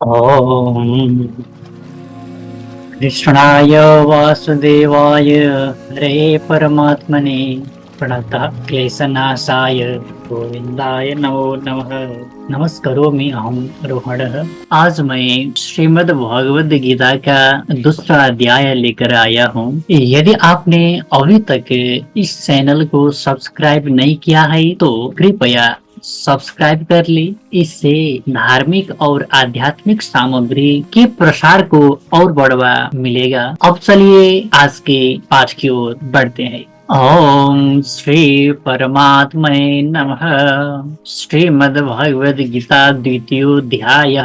ॐ कृष्णाय वासुदेवाय हरे परमात्मने प्रणतः क्लेशनाशाय गोविंदाय नमो नमः। नमस्करोमि अहं रोहणः। आज मैं श्रीमद् भगवद गीता का दूसरा अध्याय लेकर आया हूँ। यदि आपने अभी तक इस चैनल को सब्सक्राइब नहीं किया है तो कृपया सब्सक्राइब कर ली। इससे धार्मिक और आध्यात्मिक सामग्री के प्रसार को और बढ़ावा मिलेगा। अब चलिए आज के पाठ की ओर बढ़ते हैं। ओम श्री परमात्मने नमः। श्रीमद् भगवद गीता द्वितीय अध्याय।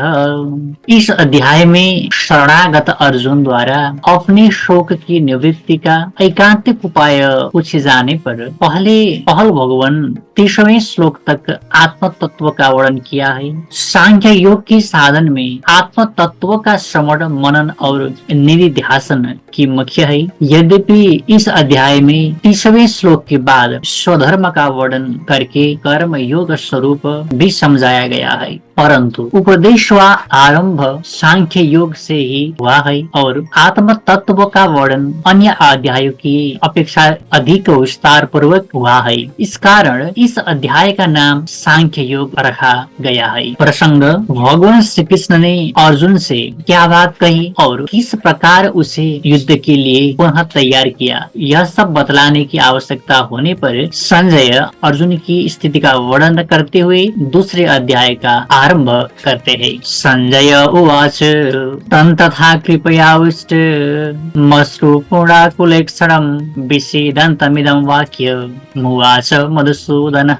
इस अध्याय में शरणागत अर्जुन द्वारा अपने शोक की निवृत्ति का एकांतिक उपाय पूछे जाने पर पहल भगवान 30वें श्लोक तक आत्म तत्व का वर्णन किया है। सांख्य योग के साधन में आत्म तत्व का श्रवण मनन और निधिध्यासन की मुख्य है। यद्यपि इस अध्याय में 30वें श्लोक के बाद स्वधर्म का वर्णन करके कर्म योग स्वरूप भी समझाया गया है, परंतु उपदेश व आरंभ सांख्य योग से ही हुआ है और आत्म तत्व का वर्णन अन्य अध्यायों की अपेक्षा अधिक विस्तार पूर्वक हुआ है। इस कारण इस अध्याय का नाम सांख्य योग रखा गया है। प्रसंग भगवान श्री कृष्ण ने अर्जुन से क्या बात कही और किस प्रकार उसे युद्ध के लिए पुनः तैयार किया, यह सब बतलाने की आवश्यकता होने पर संजय अर्जुन की स्थिति का वर्णन करते हुए दूसरे अध्याय का आरंभ करते हैं। संजय उवाच तं तथा कृपयाविष्ट मश्रुपुराकुलेक्षणं विषीदन्तमिदं वाक्य मुवाच मधुसूदनः।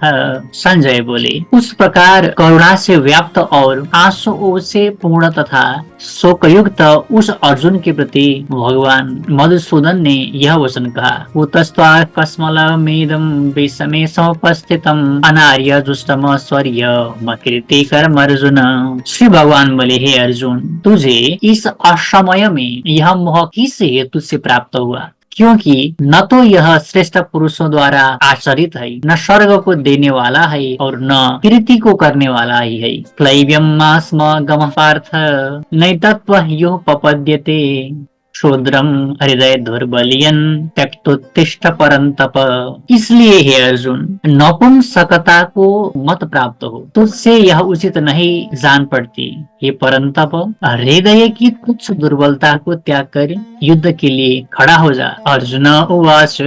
संजय बोले, उस प्रकार करुणा से व्याप्त और आंसुओं से पूर्ण तथा शोकयुक्त उस अर्जुन के प्रति भगवान मधुसूदन ने यह वचन कहा। उतस्त्वा कस्मलमेदं विषमे समुपस्थितम् अनार्य दुष्टम स्वर्य मकीर्ति कर्म अर्जुन। श्री भगवान बोले, हे अर्जुन, तुझे इस असमय में यह मोह किस हेतु से प्राप्त हुआ? क्योंकि न तो यह श्रेष्ठ पुरुषों द्वारा आचरित है, न स्वर्ग को देने वाला है और न कीर्ति को करने वाला ही है। क्लैव्यम स्म गम पार्थ नैतत्व यो पपद्यते शूद्रम हृदय दुर्बलियन त्यक्तोत्तिष्ठ परंतप। इसलिए हे अर्जुन, नपुंसकता को मत प्राप्त हो, तुझसे यह उचित नहीं जान पड़ती। हे परंतप, हृदय की तुच्छ दुर्बलता को त्याग कर युद्ध के लिए खड़ा हो जा। अर्जुन उवाच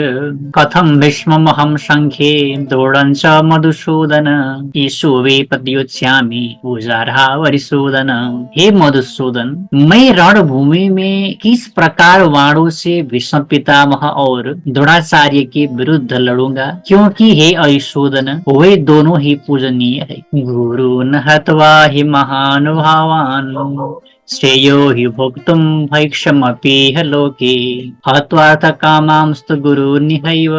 कथम भीष्ममहं संख्ये द्रोणं च मधुसूदन ईशु वे प्रतियोत्स्यामि पूजार्हा वरिसूदन। हे मधुसूदन, मैं रणभूमि में किस प्रकार वाणों से भीष्म पितामह और द्रोणाचार्य के विरुद्ध लड़ूंगा, क्योंकि हे अरिसूदन, वे दोनों ही पूजनीय है। गुरुन् हत्वा हि महानुभावान् श्रेयो हि भोक्तुं भैक्षमपीह लोके हत्वार्थ कामांस्तु गुरुनिहैव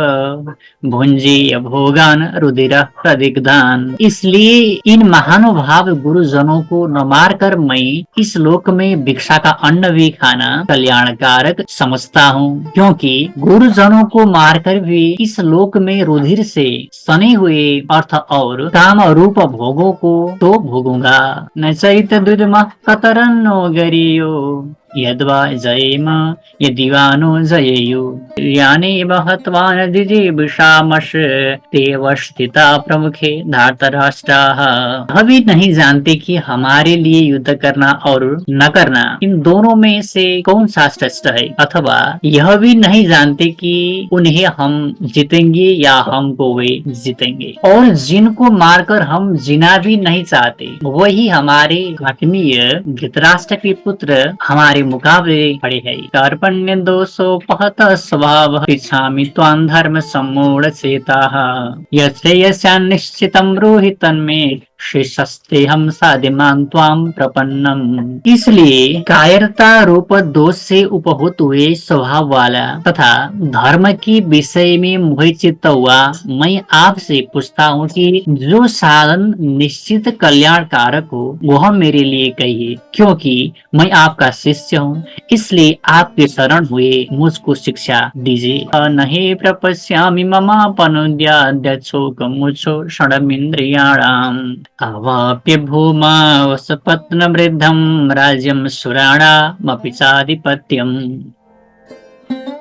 भुंजीय भोगान रुधिरः प्रदिग्धान। इसलिए इन महानुभाव गुरुजनों को न मारकर मैं इस लोक में भिक्षा का अन्न भी खाना कल्याणकारक समझता हूँ, क्योंकि गुरुजनों को मारकर भी इस लोक में रुधिर से सने हुए अर्थ और काम रूप भोगों को तो भोगूंगा। न चैत दुर्मः कतरन्नो गरियो यद्वा जयेम यदिवा नो जयेयु यानेव हत्वा दिजिविषामश तेव स्थिता प्रमुखे धार्तराष्ट्राः। अभी नहीं जानते कि हमारे लिए युद्ध करना और न करना इन दोनों में से कौन सा श्रेष्ठ है, अथवा यह भी नहीं जानते कि उन्हें हम जीतेंगे या हमको वे जीतेंगे। और जिनको मारकर हम जीना भी नहीं चाहते, वही हमारे आत्मीय धृतराष्ट्र के पुत्र हमारे मुकाबले खड़े है। कार्पण्य दोषोपहत स्वभाव पृच्छामि त्वां धर्म सम्मूढ़ चेताः यश्रेयस्या निश्चितं ब्रूहि तन्मे शेषस्ते हम साधिमां त्वां प्रपन्नम। इसलिए कायरता रूप दोष से उपभूत हुए स्वभाव वाला तथा धर्म के विषय में मोहित हुआ मैं आपसे पूछता हूँ कि जो साधन निश्चित कल्याणकारक हो वह मेरे लिए कहिए, क्योंकि मैं आपका शिष्य हूँ। इसलिए आपके शरण हुए मुझको शिक्षा दीजिए। नहीं प्रपश्यामि ममापनुद्याद्यच्छोकमुच्छो षडमिन्द्रियाणाम् अवाप्य भूमा वसपत्नवृद्धं राज्यं सुराणामपि चाधिपत्यम्।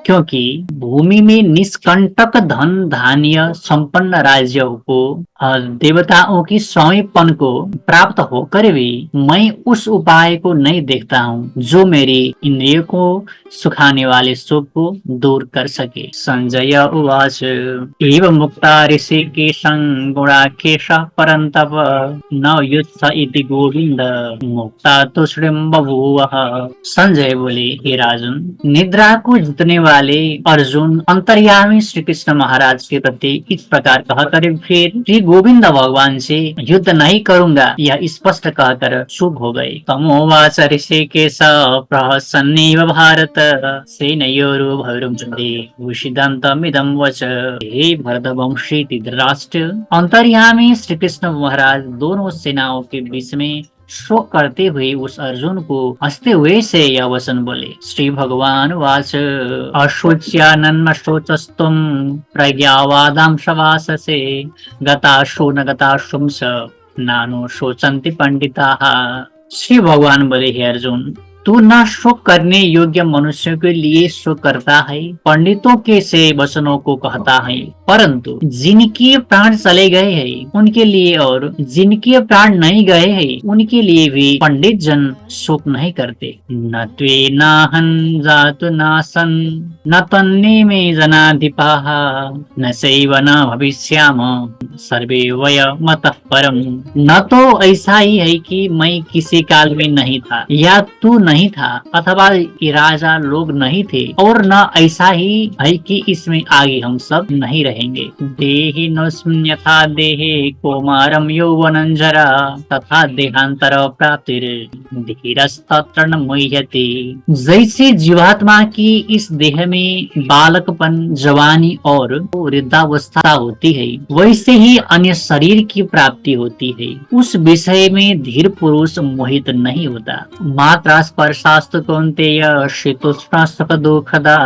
क्योंकि भूमि में निष्कंटक धन धान्य संपन्न राज्यों को और देवताओं की स्वामीपन को प्राप्त होकर भी मैं उस उपाय को नहीं देखता हूँ जो मेरी इंद्रियों को सुखाने वाले सुख को दूर कर सके। संजय उवाच एव मुक्ता ऋषिकेशं गुणाकेश परन्तप न युत्थ इति गोविंद मुक्ता तुष्णिम बभूवः। संजय बोले, हे राजन, निद्रा को जीतने वाले अर्जुन अंतर्यामी श्री कृष्ण महाराज के प्रति इस प्रकार कहकर फिर श्री गोविंद भगवान से युद्ध नहीं करूंगा यह स्पष्ट कहकर चुप हो गए। तमोवाच ऋषिकेश प्रहसन्नेव भारत सेनयोरुभयोर्मध्ये भूषिदन्तमिदं वच। हे भरतवंशी धृतराष्ट्र, अंतर्यामी श्री कृष्ण महाराज दोनों सेनाओं के बीच में शोक करते हुए उस अर्जुन को हंसते हुए से यह वचन बोले। श्री भगवान वाच अशोच्यानन्म शोचस्तुम प्रज्ञावादां शवाससे गताशो न गताशुंस नानो शोचन्ति पंडिताः। श्री भगवान बोले, हे अर्जुन, तू न शोक करने योग्य मनुष्यों के लिए शोक करता है, पंडितों के से वचनों को कहता है, परंतु जिनके प्राण चले गए हैं उनके लिए और जिनके प्राण नहीं गए हैं उनके लिए भी पंडित जन शोक नहीं करते। न त्वे नाहं जातु नासन् न तन्ने में जनाधिपाः न सैव न भविष्याम सर्वे वयमतः परम। न तो ऐसा ही है कि मैं किसी काल में नहीं था या तू नहीं था अथवा कि राजा लोग नहीं थे, और न ऐसा ही है कि इसमें आगे हम सब नहीं रहेंगे। देहि नोऽस्मिन् यथा देहे कौमारं यौवनं जरा तथा देहांतर प्राप्तिर धीरस्तत्र न मुह्यते। जैसे जीवात्मा की इस देह में बालकपन, जवानी और वृद्धावस्था होती है, वैसे ही अन्य शरीर की प्राप्ति होती है। उस विषय में धीर पुरुष मोहित नहीं होता। मात्रा स्पर्शास्तु कौन्तेय शीतोष्ण सुख दुःखदा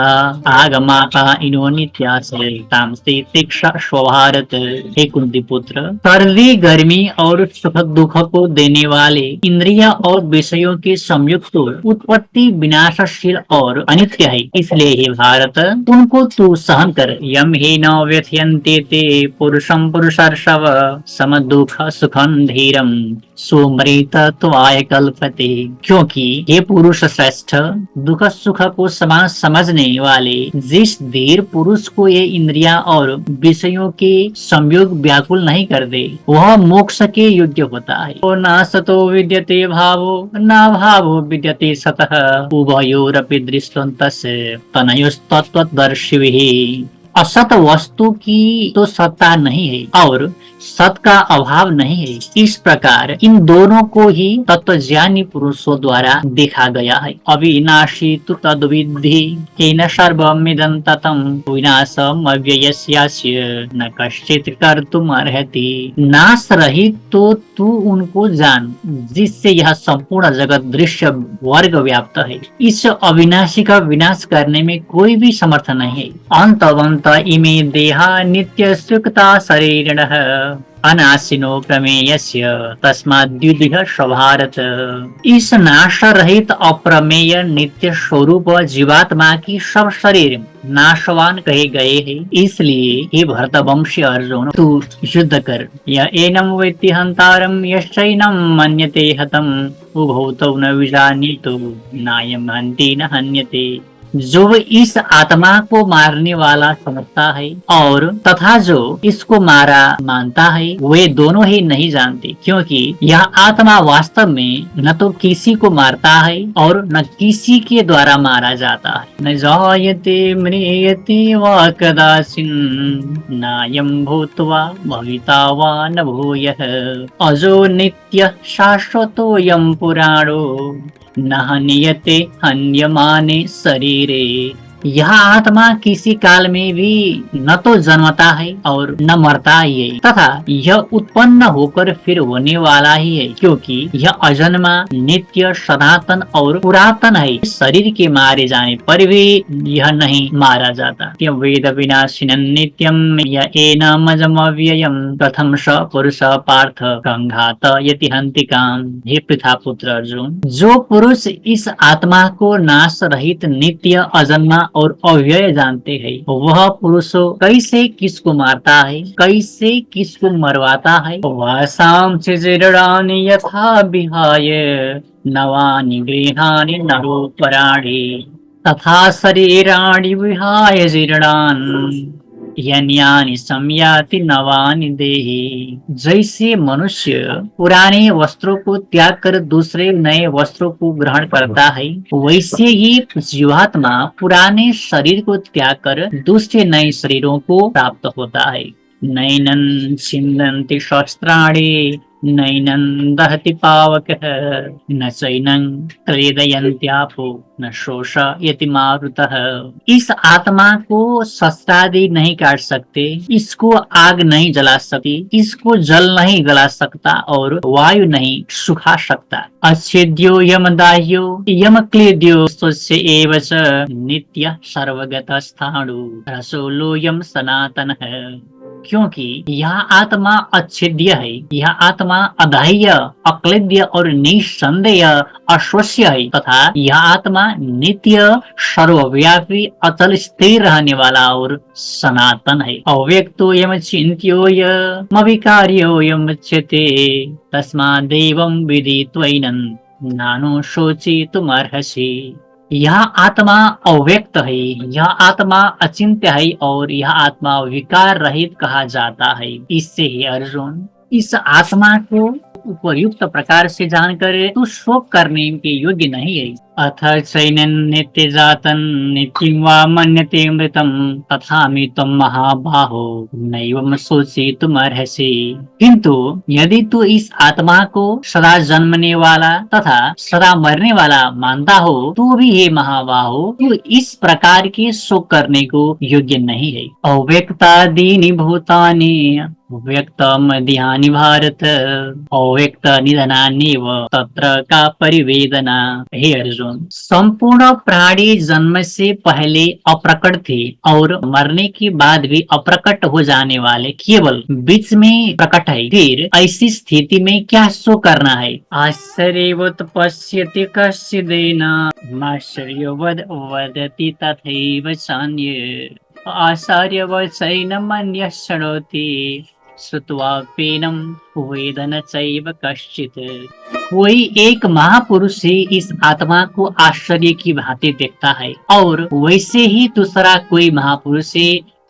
आगमाता इनो नित्यासे तामसी तीक्ष्ण स्वभारत। हे कुंती पुत्र, सर्दी, गर्मी और सुख दुख को देने वाले इंद्रिय और विषयों के संयुक्त उत्पत्ति विनाशशील और अनित्य है, इसलिए हे भारत उनको तू सहन कर। यम ही न व्यथयन्ते ते पुरुषम पुरुषर्षव सम दुख सुखम धीरम सुमृत त्वाय कल्पते। क्योंकि ये पुरुष श्रेष्ठ, दुख सुख को समान समझने वाले जिस धीर पुरुष को ये इंद्रिया और विषयों के संयोग व्याकुल नहीं कर दे वह मोक्ष के योग्य होता है। ओ न सतो विद्यते भावो न भावो विद्यते सतः उभयोरपि दृष्टन्तस्य तनयोस्तत्त्वदर्शिभिः। असत वस्तु की तो सत्ता नहीं है और सत का अभाव नहीं है, इस प्रकार इन दोनों को ही तत्वज्ञानी पुरुषों द्वारा देखा गया है। अविनाशी तु तद्विद्धि केन सर्वमिदं ततं विनाशम अव्ययस्यास्य न कश्चित् कर्तुम् अर्हति। नाश रहित तो तू उनको जान जिससे यह संपूर्ण जगत दृश्य वर्ग व्याप्त है। इस अविनाशी का विनाश करने में कोई भी समर्थ नहीं है। अंतवंत इमे देहा नित्य सुखता शरीरिणः अनाशिनो प्रमेयस्य तस्माद्युधिः स्वभारत। इस नाश रहित अप्रमेय नित्य स्वरूप जीवात्मा की सब शरीर नाशवान कहे गए हैं, इसलिए हे भरतवंशी अर्जुन तू युद्ध कर। य एनं वेत्ति हन्तारं यश्चैनं मन्यते हतम् उभौ तौ न विजानीतो नायं हन्ति न हन्यते। जो इस आत्मा को मारने वाला समझता है और तथा जो इसको मारा मानता है वे दोनों ही नहीं जानते, क्योंकि यह आत्मा वास्तव में न तो किसी को मारता है और न किसी के द्वारा मारा जाता है। न जायते म्रियते वा कदाचिन् नायं भूत्वा भविता वा न भूयः अजो नित्यः शाश्वतोऽयं पुराणो न हन्यते हन्यमाने शरीरे यह आत्मा किसी काल में भी न तो जन्मता है और न मरता ही है, तथा यह उत्पन्न होकर फिर होने वाला ही है, क्योंकि यह अजन्मा, नित्य, सनातन और पुरातन है। शरीर के मारे जाने पर भी यह नहीं मारा जाता। वेद विनाशिनं नित्यं य एनमजमव्ययम् कथम स पुरुष पार्थ कंघात यति हंतिकाम। हे पृथा पुत्र अर्जुन, जो पुरुष इस आत्मा को नाश रहित, नित्य, अजन्मा और अव्यय जानते हैं, वह पुरुष कैसे किसको मारता है, कैसे किसको मरवाता है। वासां चिजीर्णानि यथा विहाय नवानि गृहाणि नरोपराणि तथा शरीराणि विहाय जीर्णान् यन्यानि संयाति नवानि देहि। जैसे मनुष्य पुराने वस्त्रों को त्याग कर दूसरे नए वस्त्रों को ग्रहण करता है, वैसे ही जीवात्मा पुराने शरीर को त्याग कर दूसरे नए शरीरों को प्राप्त होता है। नैनं छिन्दन्ति शस्त्राणि नैनं दहति पावकः न चैनं क्लेदयन्त्यापो न शोषयति मारुतः। इस आत्मा को शस्त्रादि नहीं काट सकते, इसको आग नहीं जला सकती, इसको जल नहीं गला सकता और वायु नहीं सुखा सकता। अच्छेद्यो यम दाह्यो यम क्लेद्यो स्वस्य एव च नित्य सर्वगत स्थाणु रसोलोयम सनातन है। क्योंकि यह आत्मा अच्छेद्य है, यह आत्मा अदाह्य, अक्लेद्य और निसंदेह अश्वस्य है, तथा यह आत्मा नित्य, सर्वव्यापी, अचल, स्थिर रहने वाला और सनातन है। अव्यक्तो यम चिन्त्यो यम अविकार्यो यम उच्यते तस्मादेवं विदित्वैनं नानो शोचितुमर्हसि। यह आत्मा अव्यक्त है, यह आत्मा अचिंत्य है और यह आत्मा विकार रहित कहा जाता है। इससे ही अर्जुन, इस आत्मा को उपयुक्त प्रकार से जानकर तू शोक करने के योग्य नहीं है। अथ चैनं नित्य जातं नित्यं वा मन्यते मृतं तथामि त्वं महाबाहो नैवं शोचितुमर्हसि। किंतु यदि तू इस आत्मा को सदा जन्मने वाला तथा सदा मरने वाला मानता हो, तो भी हे महाबाहो, तू इस प्रकार के शोक करने को योग्य नहीं है। अव्यक्तादीनि भूतानि व्यक्तमध्यानि भारत अव्यक्त निधनान्येव तत्र का परिवेदना। हे अर्जुन, संपूर्ण प्राणी जन्म से पहले अप्रकट थे और मरने के बाद भी अप्रकट हो जाने वाले केवल बीच में प्रकट है। फिर ऐसी स्थिति में क्या शो करना है। आश्चर्यवत् पश्यति कश्चिदेन आश्चर्यवद् वदति तथैव चान्ये आश्चर्यवच्चैनमन्यः शृणोति श्रुत्वाप्येनं वेदन चैव कश्चित्। कोई एक महापुरुष ही इस आत्मा को आश्चर्य की भांति देखता है और वैसे ही दूसरा कोई महापुरुष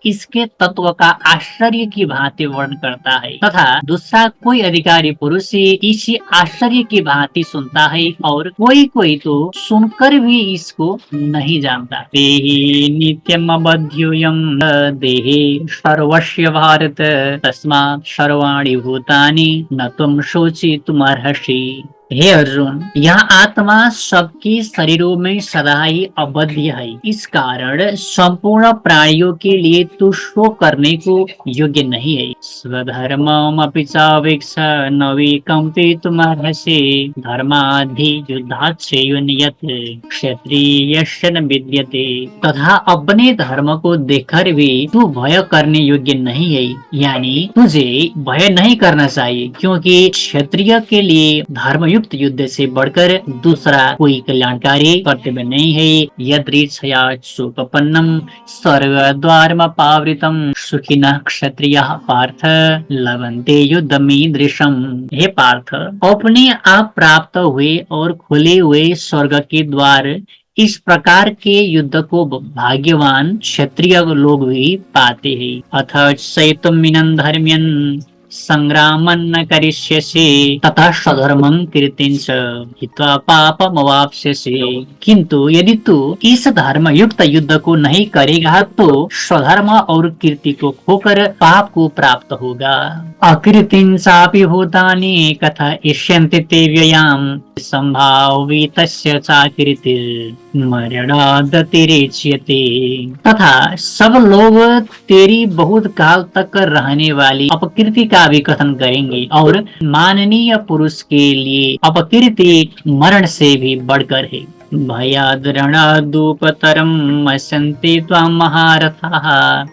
इसके तत्व का आश्चर्य की भांति वर्णन करता है, तथा दूसरा कोई अधिकारी पुरुष इसी आश्चर्य की भांति सुनता है और कोई कोई तो सुनकर भी इसको नहीं जानता। देहि नित्यम अबध्योयम देहि सर्वस्य भारत तस्मात् सर्वाणि भूतानि न त्वं शोचितुमर्हसि। हे अर्जुन, यह आत्मा सबके शरीरों में सदा ही अबध्य है। इस कारण संपूर्ण प्राणियों के लिए तू शोक करने को योग्य नहीं है। स्वधर्ममपि चावेक्ष न विकम्पितुमर्हसि धर्माधियुद्धाच्चैव यत् क्षत्रियस्य न विद्यते। तथा अपने धर्म को देखकर भी तू भय करने योग्य नहीं है, यानी तुझे भय नहीं करना चाहिए, क्योंकि क्षत्रिय के लिए धर्म युद्ध से बढ़कर दूसरा कोई कल्याणकारी कर्तव्य नहीं है। यदृच्छया सुपन्नम स्वर्गद्वारमपावृतम सुखिनः क्षत्रियः पार्थ लभन्ते युद्धमीदृशम्। हे पार्थ, अपने आप प्राप्त हुए और खुले हुए स्वर्ग के द्वार इस प्रकार के युद्ध को भाग्यवान क्षत्रिय लोग भी पाते हैं। अथ चैतुमिनं धर्म्यन् संग्रामं न करिष्यसि तथा स्वधर्मं कीर्तिञ्च हित्वा पापमवाप्स्यसि। किंतु यदि तू इस धर्म युक्त युद्ध को नहीं करेगा तो स्वधर्म और कीर्ति को खोकर पाप को प्राप्त होगा। अकीर्तिञ्चापि भूतानि कथा इष्यन्ते ते व्ययाम् संभावितस्य च कीर्तिः मरणादतिरिच्यते। तथा सब लोग तेरी बहुत काल तक रहने वाली अपकीर्ति का भी कथन करेंगे, और माननीय पुरुष के लिए अपकीर्ति मरण से भी बढ़कर है। भयाद्रणादुपतरं मस्यन्ते त्वां महारथाः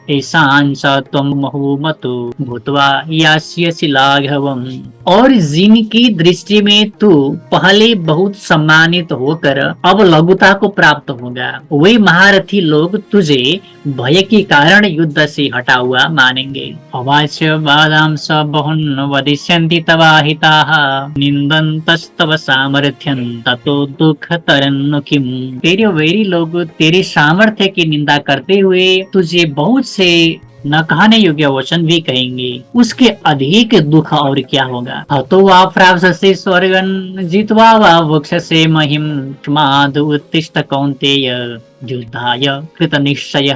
तेषां च त्वं महोमतो भूत्वा यास्यसि लाघवम्। और जिनकी दृष्टि में तू पहले बहुत सम्मानित होकर अब लघुता को प्राप्त होगा, वे महारथी लोग तुझे भय के कारण युद्ध से हटा हुआ मानेंगे। अवाच्य बादाम स बहुन वदिष्यन्ति तवाहिताः निंदन्तस्तव सामर्थ्यं ततो दुख तरन्नु किम। तेरे वैरी लोग तेरे सामर्थ्य की निंदा करते हुए तुझे बहुत से न कहने योग्य वचन भी कहेंगे, उसके अधिक दुख और क्या होगा। हतो वा प्राप्स्यसि स्वर्गं जित्वा वा वक्ष्यसे महिम तस्माद् उत्तिष्ठ कौन्तेय युद्धाय कृत निश्चय।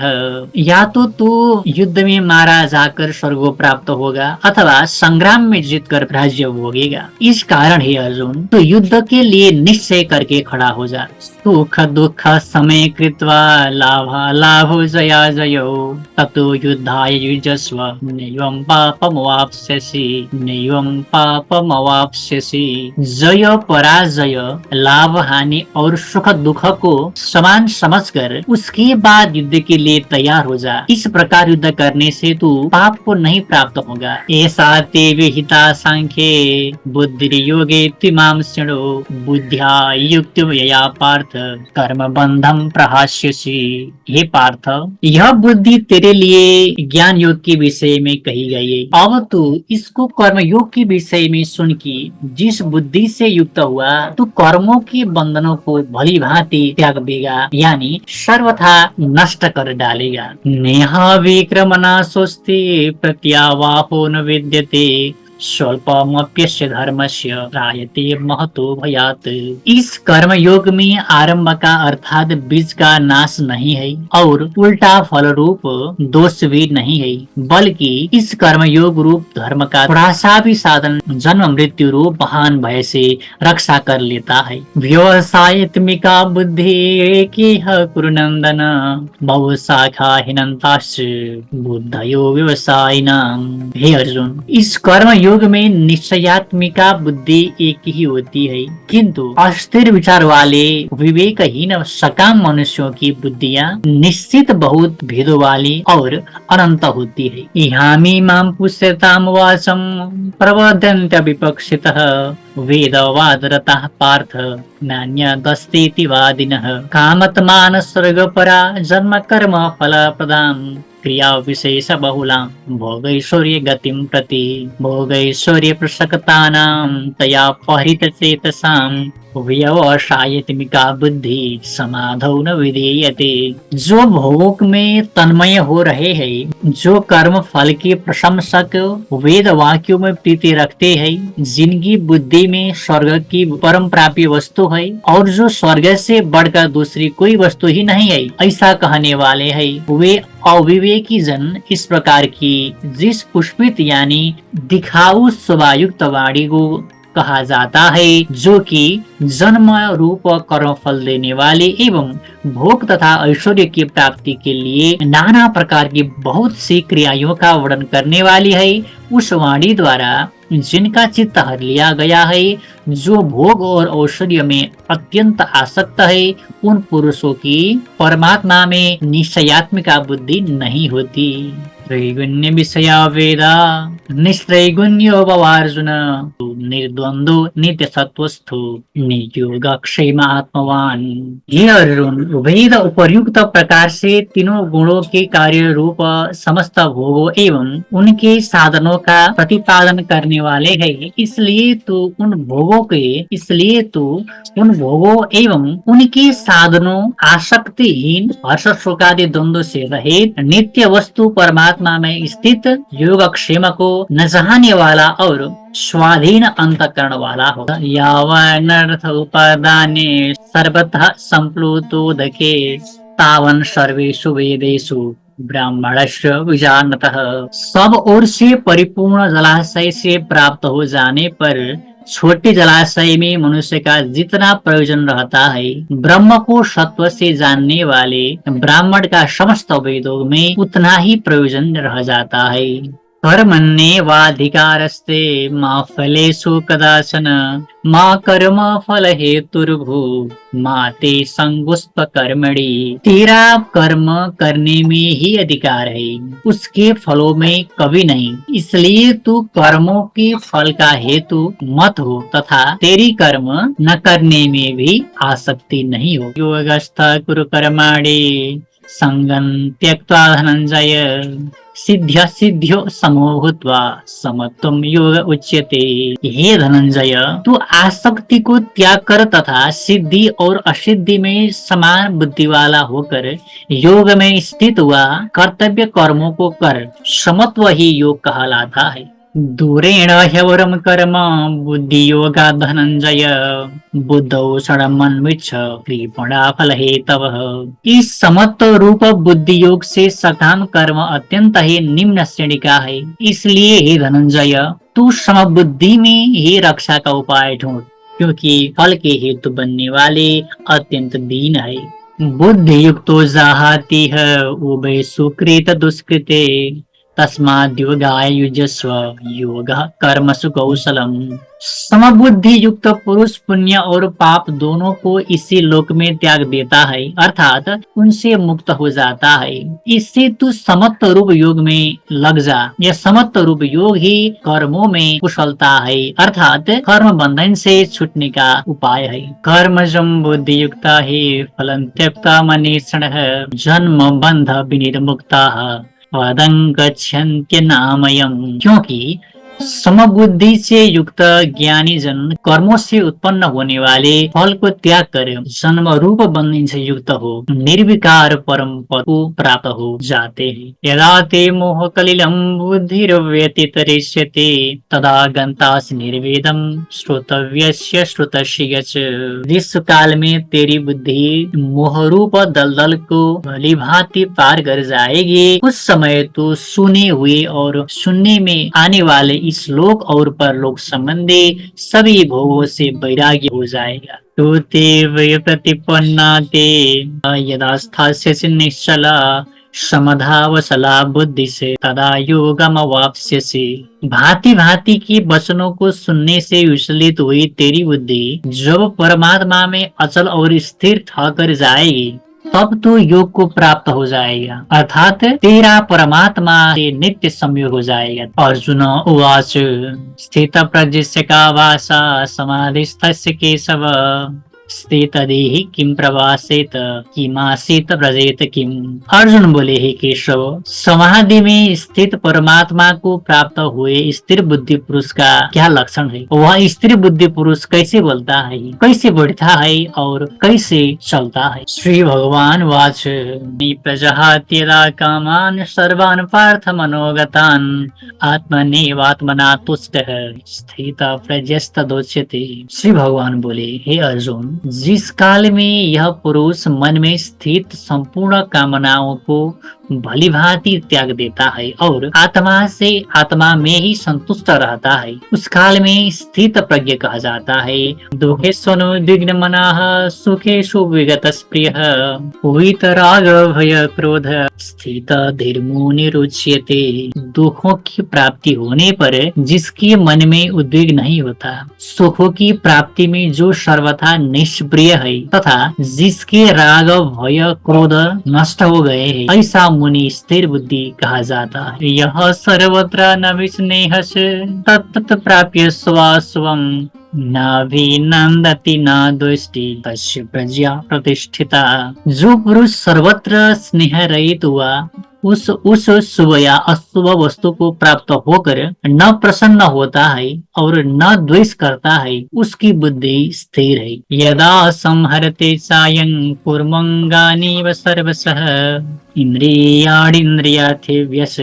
या तो तू युद्ध में मारा जाकर स्वर्ग प्राप्त होगा, अथवा संग्राम में जीतकर राज्य भोगेगा। इस कारण हे अर्जुन, तो युद्ध के लिए निश्चय करके खड़ा हो जा। सुख दुख समय कृत्वा लाभो जया जयो ततो युद्धाय युजस्व नैवं पापमवाप्स्यसि नैवं पापमवाप्स्यसि। जय पराजय, लाभ हानि और सुख दुख को समान समझकर उसके बाद युद्ध के लिए तैयार हो जा। इस प्रकार युद्ध करने से तू पाप को नहीं प्राप्त होगा। ऐसा ते विहिता सांख्ये बुद्धिर्योगे त्विमां शृणु बुद्ध्या युक्तो यया पार्थ कर्म बंधम प्रहास्यसि। हे पार्थ, यह बुद्धि तेरे लिए ज्ञान योग के विषय में कही गई है। अब तू इसको कर्म योग के विषय में सुन की जिस बुद्धि से युक्त हुआ, तू कर्मों के बंधनों को भली भांति त्याग देगा, यानी सर्वथा नष्ट कर डालेगा। नेहा विक्रमणा स्वस्ति प्रत्यावाहो न विद्यते स्वल्पमप्यस्य धर्मस्य त्रायते महतो भयात्। इस कर्म योग में आरंभ का अर्थात बीज का नाश नहीं है और उल्टा फल रूप दोष भी नहीं है, बल्कि इस कर्म योग रूप धर्म का थोड़ा सा भी साधन जन्म मृत्यु रूप महान भय से रक्षा कर लेता है। व्यवसायत्मिका बुद्धि कुरुनंदन बहु शाखा हिनंताश्च बुद्धयो व्यवसायिनाम। हे अर्जुन, इस कर्म योग में निश्चयात्मिका बुद्धि एक ही होती है, किंतु अस्थिर विचार वाले विवेकहीन सकाम मनुष्यों की बुद्धियां निश्चित बहुत भेदों वाली और अनंत होती है। इहामी माम पुष्यताम वाचम प्रवर्धन्त्य विपक्षितः वेदवादरतः पार्थ नान्यदस्तीति वादिनः कामत्मान स्वर्गपरा जन्म कर्म फलप्रदां क्रिया विशेष बहुलां भोगैश्वर्य गतिं प्रति भोगैश्वर्य प्रसक्तानां तया परित चेतसां व्यवसायत्मिका बुद्धि समाधौ न विधीयते। जो भोग में तन्मय हो रहे हैं, जो कर्म फल के प्रशंसक वेद वाक्यों में प्रीति रखते हैं, जिनकी बुद्धि में स्वर्ग की परम प्राप्य वस्तु है और जो स्वर्ग से बढ़कर दूसरी कोई वस्तु ही नहीं है, ऐसा कहने वाले हैं, वे अविवेकी जन इस प्रकार की जिस पुष्पित यानी दिखाऊ स्वभावयुक्त वाणी को कहा जाता है, जो कि जन्म रूप कर्म फल देने वाले एवं भोग तथा ऐश्वर्य की प्राप्ति के लिए नाना प्रकार की बहुत सी क्रियाओं का वर्णन करने वाली है, उस वाणी द्वारा जिनका चित्त हर लिया गया है, जो भोग और ऐश्वर्य में अत्यंत आसक्त है, उन पुरुषों की परमात्मा में निश्चयात्मिका बुद्धि नहीं होती। त्रैगुण्य विषया वेदा निस्त्रैगुण्यो भवार्जुन निर्द्वंदो नित्य सत्वस्थो नियोग क्षेम आत्मवान। ये अर्जुन, वेद उपर्युक्त प्रकार से तीनों गुणों के कार्य रूप समस्त भोगों एवं उनके साधनों का प्रतिपादन करने वाले हैं, इसलिए तो उन भोगों एवं उनके साधनों आसक्तिहीन हर्ष शोकादि द्वंद्व से रहित नित्य वस्तु परमात्मा में स्थित योगक्षेम को न चाहने वाला और स्वाधीन अंतःकरण वाला हो। यावनर्थ उपादाने सर्वतः संप्लुतोदके तावन सर्वेषु वेदेषु ब्राह्मणस्य विजानतः। सब ओर से परिपूर्ण जलाशय से प्राप्त हो जाने पर छोटे जलाशय में मनुष्य का जितना प्रयोजन रहता है, ब्रह्म को सत्व से जानने वाले ब्राह्मण का समस्त वेदों में उतना ही प्रयोजन रह जाता है। कर्मण्येवाधिकारस्ते मा फलेषु कदाचन मा कर्म फल हेतुर्भु मा ते संगुष्प कर्मणि। तेरा कर्म करने में ही अधिकार है, उसके फलों में कभी नहीं। इसलिए तू कर्मों के फल का हेतु मत हो तथा तेरी कर्म न करने में भी आसक्ति नहीं हो। योगस्थ कुरु कर्माणि संगं त्यक्त्वा धनंजय सिद्ध्य सिद्ध्यो समो भूत्वा समत्वं योग उच्यते। हे धनंजय, तू आसक्ति को त्याग कर तथा सिद्धि और असिद्धि में समान बुद्धि वाला होकर योग में स्थित हुआ कर्तव्य कर्मों को कर, समत्व ही योग कहलाता है। दूरेण ह्यवरम कर्म बुद्धि योगा धनंजय बुद्धौ षडमन्विच्छ कृपणा फल हेतवः। इस समत्व रूप बुद्धि योग से सकाम कर्म अत्यंत ही निम्न श्रेणी का है। इसलिए हे धनंजय, तू समबुद्धि में ही रक्षा का उपाय ढूंढ, क्योंकि फल के हेतु बनने वाले अत्यंत दीन है। बुद्धि युक्तो जाहाति उभय सुकृत दुष्कृते तस्माद् योगाय युजस्व योगः कर्मसु कौशलम। समबुद्धि युक्त पुरुष पुण्य और पाप दोनों को इसी लोक में त्याग देता है, अर्थात उनसे मुक्त हो जाता है। इससे तू समत्व रूप योग में लग जा। यह समत्व रूप योग ही कर्मों में कुशलता है, अर्थात कर्म बंधन से छूटने का उपाय है। कर्मजं बुद्धि युक्ता ही फलं त्यक्त्वा मनीषिणः जन्म बंध विनिर्मुक्ताः पदं गच्छन्त्य नामयम्। क्योंकि समबुद्धि से युक्त ज्ञानी जन कर्मों से उत्पन्न होने वाले फल को त्याग कर जन्म रूप बंधन से युक्त हो निर्विकार परम पद को प्राप्त हो जाते हैं। यदा ते मोह कलिलम बुद्धिर्व्यतितरिष्यते तदा गंतासि निर्वेदम श्रोतव्यस्य श्रुतस्य यच्च। जिस काल में तेरी बुद्धि मोह रूप दलदल को भली भांति पार कर जाएगी, उस समय तो सुने हुए और सुनने में आने वाले इस लोक और परलोक संबंधी सभी भोगों से वैराग्य हो जाएगा। तो ते वे प्रतिपन्ना ते यदा स्थास्यसि निश्चला समधावसला बुद्धि से तदा योगम वाप्स्यसि। भांति भांति की वचनों को सुनने से विचलित हुई तेरी बुद्धि जब परमात्मा में अचल और स्थिर ठहर जाएगी, तब तो योग को प्राप्त हो जाएगा, अर्थात तेरा परमात्मा से नित्य संयोग हो जाएगा। अर्जुन उवाच स्थित प्रज्ञस्य का वासा समाधिस्थस्य केशव स्थितदेहि किम प्रवासेत किमासीत व्रजेत किम। अर्जुन बोले, हे केशव, समाधि में स्थित परमात्मा को प्राप्त हुए स्थिर बुद्धि पुरुष का क्या लक्षण है? वह स्थिर बुद्धि पुरुष कैसे बोलता है, कैसे बढ़ता है और कैसे चलता है? श्री भगवान वाच प्रजहात्यदा कामान सर्वान् पार्थ मनोगतान् आत्मनेवात्मना तुष्टः स्थित प्रज्ञस्तदोच्यते। श्री भगवान बोले, हे अर्जुन, जिस काल में यह पुरुष मन में स्थित संपूर्ण कामनाओं को भली भांति त्याग देता है और आत्मा से आत्मा में ही संतुष्ट रहता है, उस काल में स्थित प्रज्ञ कहा जाता है। दुखेष्वनुद्विग्न मनाः सुखेषु विगतस्पृहः वीतराग भय क्रोध स्थित धीर्मुनिरुच्यते। दुखों की प्राप्ति होने पर जिसके मन में उद्विग्न नहीं होता, सुखों की प्राप्ति में जो सर्वथा निष्प्रिय है तथा जिसके राग भय क्रोध नष्ट हो गए हैं, ऐसा मुनि स्थिर बुद्धि कहा जाता है। यह सर्वत्र न विस्नेहस तत्तत् प्राप्य स्वास्वं नाभिनंदति न द्वेष्टि तस्य प्रज्ञा प्रतिष्ठिता। जो पुरुष सर्वत्र स्नेह रहित हुआ, उस शुभ या अशुभ वस्तु को प्राप्त होकर न प्रसन्न होता है और न द्वेष करता है, उसकी बुद्धि स्थिर है। यदा संहरते सायं कूर्मंगानीव सर्वशः इंद्रियाणीन्द्रियार्थेभ्यः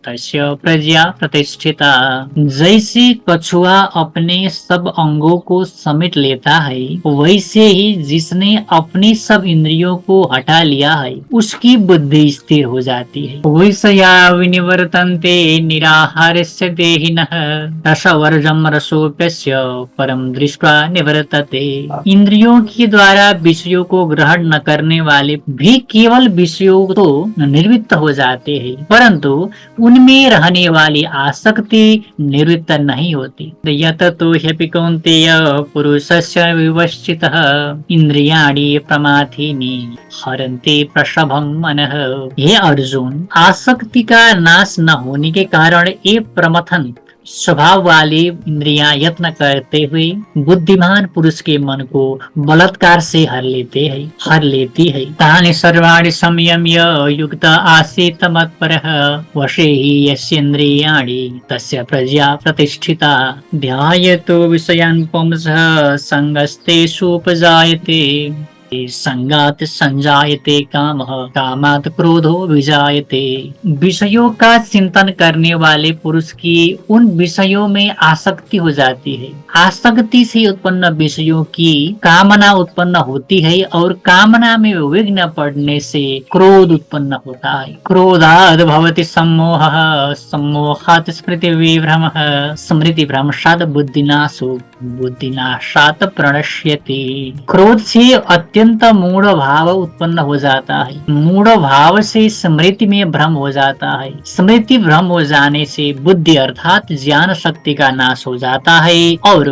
तस्य प्रज्ञा प्रतिष्ठिता। जैसे कछुआ अपने सब अंगों को समेट लेता है, वैसे ही जिसने अपनी सब इंद्रियों को हटा लिया है उसकी बुद्धि स्थिर हो जाती है। वैसया विनिवर्तन्ते निराहारस्य देहिनः रसवर्जम रसोप्यस्य परम दृष्ट्वा निवर्तते। इंद्रियों के द्वारा विषयों को ग्रहण न करने वाले भी केवल विषयों तो निर्वृत्त हो जाते हैं, परंतु उनमें रहने वाली आसक्ति निवृत्त नहीं होती। यत तो ह्यपि कौन्तेय पुरुषस्य विवश्चितः इंद्रियाणि प्रमाथीनि हरन्ति प्रसभं मनः। हे अर्जुन, आसक्ति का नाश न होने के कारण ये प्रमथन स्वभाव वाली इंद्रियां यत्न करते हुए बुद्धिमान पुरुष के मन को बलात्कार से हर लेती है। तानि सर्वाणि संयम्य युक्त आसीत् मत्परः वशे हि यस्येन्द्रियाणि तस्य प्रज्ञा प्रतिष्ठिता। ध्यायतो विषयान् पुंसः संगस्तेषुपजायते संगात संजायते कामः कामात् क्रोधो विजायते। विषयों का चिंतन करने वाले पुरुष की उन विषयों में आसक्ति हो जाती है। आसक्ति से उत्पन्न विषयों की कामना उत्पन्न होती है और कामना में विघ्न पड़ने से क्रोध उत्पन्न होता है। क्रोधाद् भवति सम्मोहः सम्मोहात् स्मृति विभ्रमः स्मृति भ्रंशात् बुद्धिनाशो बुद्धिनाशात् प्रणश्यति। क्रोध से अत्यंत मूढ़ भाव उत्पन्न हो जाता है। मूढ़ भाव से स्मृति में भ्रम हो जाता है। स्मृति भ्रम हो जाने से बुद्धि अर्थात ज्ञान शक्ति का नाश हो जाता है और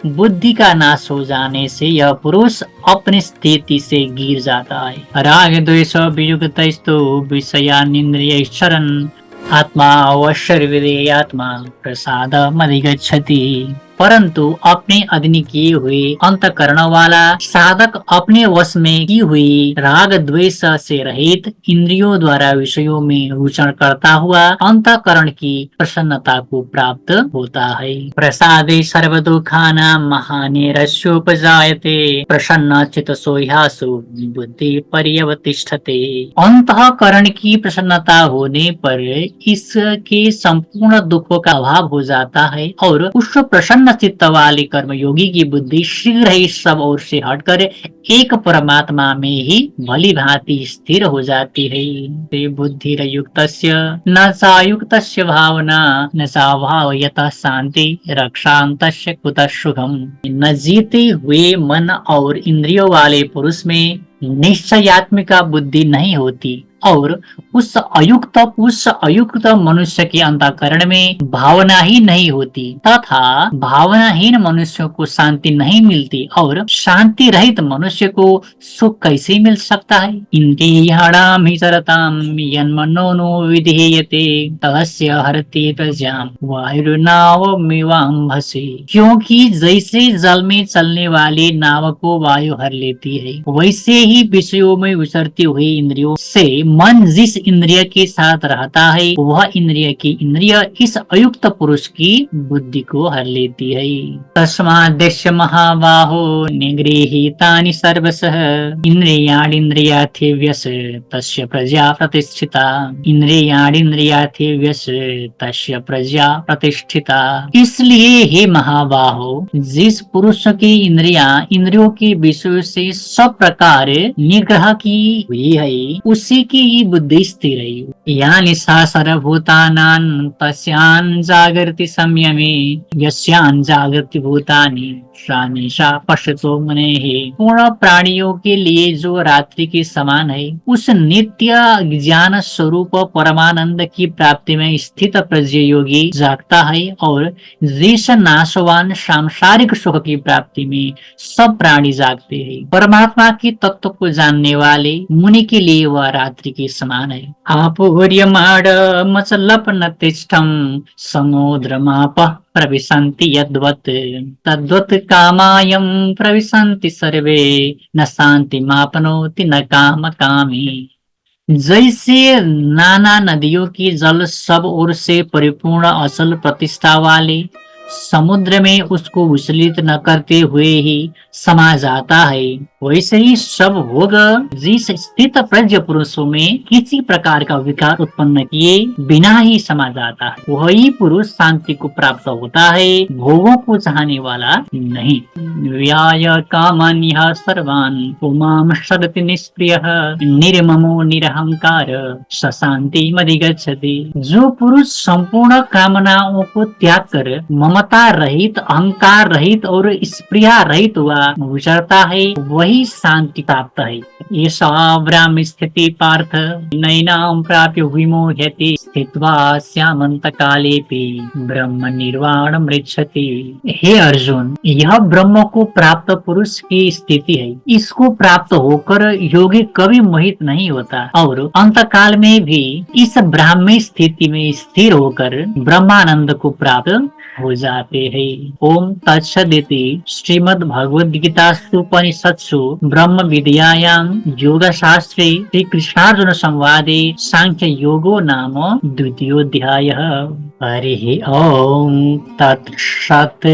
बुद्धि का नाश हो जाने से यह पुरुष अपनी स्थिति से गिर जाता है। राग द्वेष वियुक्तस्तु विषयानिन्द्रियैश्चरन् आत्मा अवश्य आत्मा प्रसादमधिगच्छति। परंतु अपने अधीन किए हुए अंतकरण वाला साधक अपने वश में की हुई राग द्वेष से रहित इंद्रियों द्वारा विषयों में रुचन करता हुआ अंतकरण की प्रसन्नता को प्राप्त होता है। प्रसादे सर्व दुखानां महानिरस्योपजायते प्रसन्न चित्तो ह्यासु बुद्धि पर्यवतिष्ठते। अंतकरण की प्रसन्नता होने पर इसके संपूर्ण दुखों का अभाव हो जाता है और उस प्रसन्न चित्त वाले कर्मयोगी की बुद्धि शीघ्र ही सब ओर से हटकर एक परमात्मा में ही भली भांति स्थिर हो जाती है। बुद्धिर्युक्तस्य न सायुक्तस्य भावना न सा भावयतः शांति रक्षान्तस्य कुतः सुखम। न जीते हुए मन और इंद्रियों वाले पुरुष में निश्चयात्मिका बुद्धि नहीं होती और उस अयुक्त मनुष्य के अंतःकरण में भावना ही नहीं होती तथा भावनाहीन मनुष्यों को शांति नहीं मिलती और शांति रहित मनुष्य को सुख कैसे मिल सकता है। इंद्रियाणां हि चरतां यन्मनो नो विधीयते तस्य हरति प्रज्ञां वायुर्नावमिवाम्भसि। क्योंकि जैसे जल में चलने वाली नाव को वायु हर लेती है, वैसे ही विषयों में विचरती हुई इंद्रियों से मन जिस इंद्रिय के साथ रहता है वह इंद्रिय इस अयुक्त पुरुष की बुद्धि को हर लेती है। तस्माद्देश्य महाबाहो निगृहीतानि सर्वशः इंद्रियाणीन्द्रियार्थेभ्यः तस्य प्रज्ञा प्रतिष्ठिता। इंद्रियाणीन्द्रियार्थेभ्यः तस्य प्रज्ञा प्रतिष्ठिता। इसलिए हे महाबाहो, जिस पुरुष की इंद्रियों के विषयों से सब प्रकार निग्रह की हुई है उसी की बुद्धि स्थिर है। यानि सा सर्वभूतानां तस्यां जागृति संयमे यस्यां जागृति भूतानि सा निशा पश्यतो मुनेः। पूर्ण प्राणियों के लिए जो रात्रि के समान है उस नित्य ज्ञान स्वरूप परमानंद की प्राप्ति में स्थित प्रज्ञ योगी जागता है और जिस नाशवान सांसारिक सुख की प्राप्ति में सब प्राणी जागते हैं। परमात्मा के तत्व को जानने वाले मुनि के लिए वह रात्रि के समान है। आपुर्यमाण मचलपनतिष्ठं समुद्रमापः प्रविशन्ति यद्वत् तद्वत् कामायं प्रविशन्ति सर्वे न शांति मापनोति न काम कामी। जैसे नाना नदियों की जल सब ओर से परिपूर्ण अचल प्रतिष्ठा वाले समुद्र में उसको विचलित न करते हुए ही समा जाता है, वैसे ही सब भोग जिस स्थित प्रज्ञ पुरुषों में किसी प्रकार का विकार उत्पन्न किए बिना ही समा जाता है, वही पुरुष शांति को प्राप्त होता है, भोगों को चाहने वाला नहीं। व्याय कामान्यः सर्वान् पुमां शरति निष्प्रियः निर्ममो निरहंकार स शान्तिमधिगच्छति। जो पुरुष संपूर्ण कामनाओं को त्याग कर ममता रहित, अहंकार रहित और स्प्रिया रहित हुआ विचरता है, वही शांति प्राप्त है। ये ब्राह्म स्थिति पार्थ नैनां प्राप्य विमोह्यति स्थित्वा स्यामंत कालेपि ब्रह्म निर्वाण मृच्छति। हे अर्जुन, यह ब्रह्म को प्राप्त पुरुष की स्थिति है। इसको प्राप्त होकर योगी कभी मोहित नहीं होता और अंत काल में भी इस ब्राह्मी स्थिति में स्थिर होकर ब्रह्मानंद को प्राप्त हो जाते हैं। ओम तत्सदिति श्रीमद् भगवद गीतासु उपनिषत्सु ब्रह्म विद्यायां योग शास्त्रे श्री कृष्णार्जुन संवादे सांख्य योगो नाम द्वितीयोऽध्यायः। हरि ओम तत्सत्।